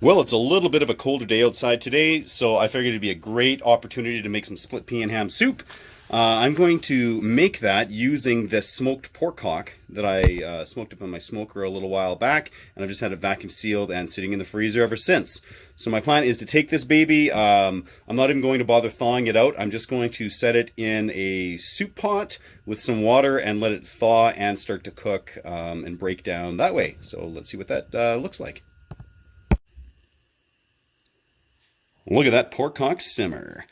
Well, it's a little bit of a colder day outside today, so I figured it'd be a great opportunity to make some split pea and ham soup. I'm going to make that using this smoked pork hock that I smoked up on my smoker a little while back, and I've just had it vacuum sealed and sitting in the freezer ever since. So my plan is to take this baby. I'm not even going to bother thawing it out. I'm just going to set it in a soup pot with some water and let it thaw and start to cook and break down that way. So let's see what that looks like. Look at that pork hock simmer.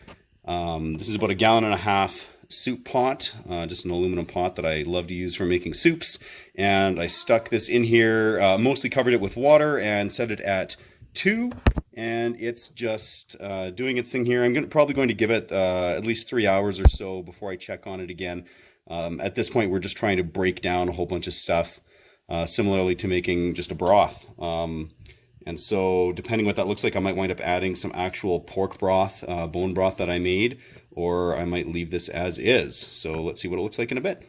This is about a gallon and a half soup pot, just an aluminum pot that I love to use for making soups. And I stuck this in here, mostly covered it with water and set it at 2. And it's just doing its thing here. I'm probably going to give it at least 3 hours or so before I check on it again. At this point, we're just trying to break down a whole bunch of stuff, similarly to making just a broth. And so depending what that looks like, I might wind up adding some actual pork broth, bone broth that I made, or I might leave this as is. So let's see what it looks like in a bit.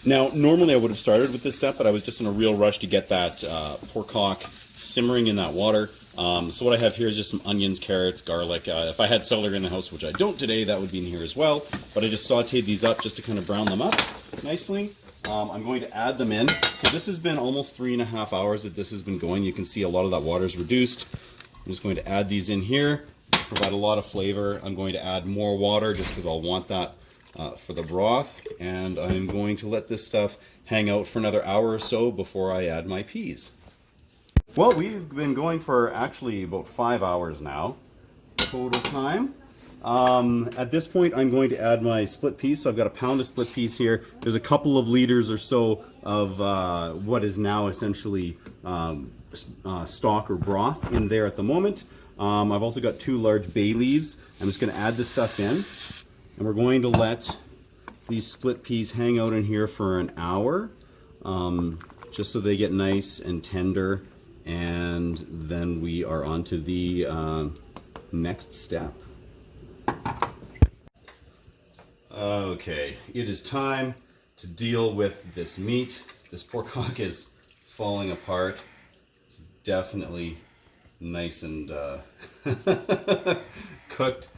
Now, normally I would have started with this step, but I was just in a real rush to get that pork hock simmering in that water. So what I have here is just some onions, carrots, garlic. If I had celery in the house, which I don't today, that would be in here as well. But I just sauteed these up just to kind of brown them up nicely. I'm going to add them in. So this has been almost 3.5 hours that this has been going. You can see a lot of that water is reduced. I'm just going to add these in here, provide a lot of flavor. I'm going to add more water just because I'll want that for the broth. And I'm going to let this stuff hang out for another hour or so before I add my peas. Well, we've been going for actually about 5 hours now, total time. At this point, I'm going to add my split peas. So I've got a pound of split peas here. There's a couple of liters or so of what is now essentially stock or broth in there at the moment. I've also got 2 large bay leaves. I'm just going to add this stuff in, and we're going to let these split peas hang out in here for an hour, just so they get nice and tender, and then we are on to the next step. Okay, it is time to deal with this meat. This pork hock is falling apart. It's definitely nice and cooked.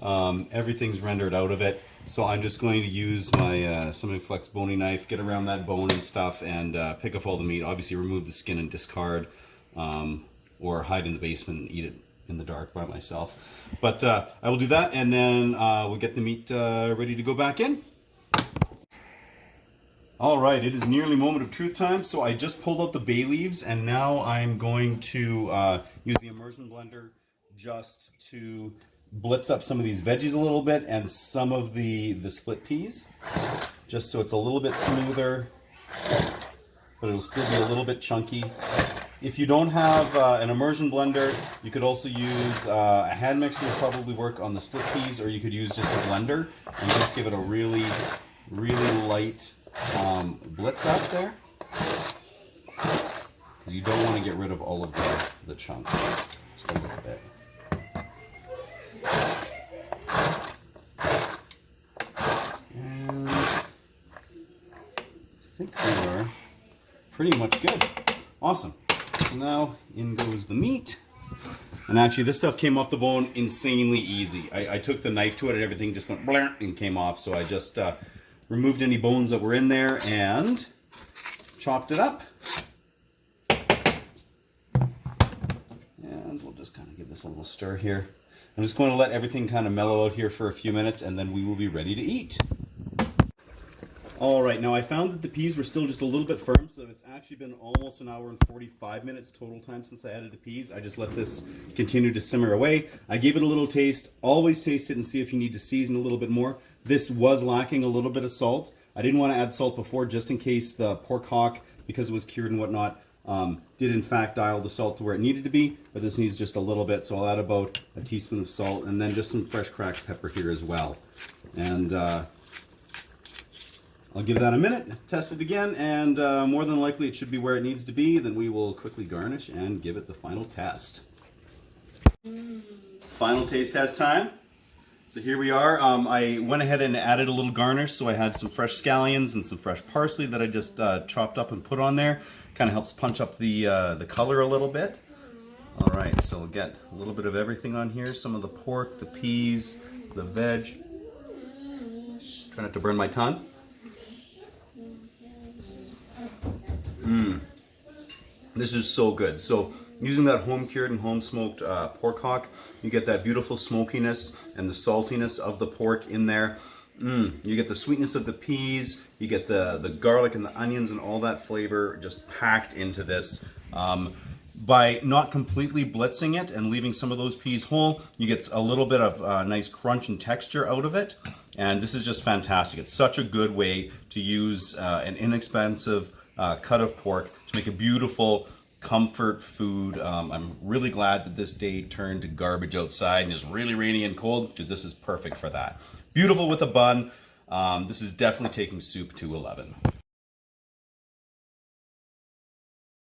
Everything's rendered out of it. So I'm just going to use my semi-flex boning knife, get around that bone and stuff, and pick up all the meat. Obviously remove the skin and discard, or hide in the basement and eat it in the dark by myself. But I will do that, and then we'll get the meat ready to go back in. All right, it is nearly moment of truth time. So I just pulled out the bay leaves, and now I'm going to use the immersion blender just to blitz up some of these veggies a little bit and some of the split peas, just so it's a little bit smoother, but it'll still be a little bit chunky. If you don't have an immersion blender, you could also use a hand mixer would probably work on the split peas, or you could use just a blender and just give it a really, really light blitz out there, because you don't want to get rid of all of the chunks. Just a little bit. And I think we are pretty much good. Awesome. So now in goes the meat. And actually this stuff came off the bone insanely easy. I took the knife to it and everything just went blank and came off. So I just removed any bones that were in there and chopped it up. And we'll just kind of give this a little stir here. I'm just going to let everything kind of mellow out here for a few minutes, and then we will be ready to eat. All right, now I found that the peas were still just a little bit firm, so it's actually been almost an hour and 45 minutes total time since I added the peas. I just let this continue to simmer away. I gave it a little taste. Always taste it and see if you need to season a little bit more. This was lacking a little bit of salt. I didn't want to add salt before, just in case the pork hock, because it was cured and whatnot, did in fact dial the salt to where it needed to be, but this needs just a little bit, so I'll add about a teaspoon of salt and then just some fresh cracked pepper here as well. And I'll give that a minute, test it again, and more than likely it should be where it needs to be. Then we will quickly garnish and give it the final test. Final taste test time. So here we are. I went ahead and added a little garnish, so I had some fresh scallions and some fresh parsley that I just chopped up and put on there. Kind of helps punch up the color a little bit. All right, so we'll get a little bit of everything on here. Some of the pork, the peas, the veg. Try not to burn my tongue. This is so good. So using that home cured and home smoked pork hock, you get that beautiful smokiness and the saltiness of the pork in there. You get the sweetness of the peas, you get the garlic and the onions and all that flavor just packed into this. By not completely blitzing it and leaving some of those peas whole, you get a little bit of nice crunch and texture out of it. And this is just fantastic. It's such a good way to use an inexpensive cut of pork to make a beautiful comfort food. I'm really glad that this day turned to garbage outside and is really rainy and cold, because this is perfect for that. Beautiful with a bun. This is definitely taking soup to 11.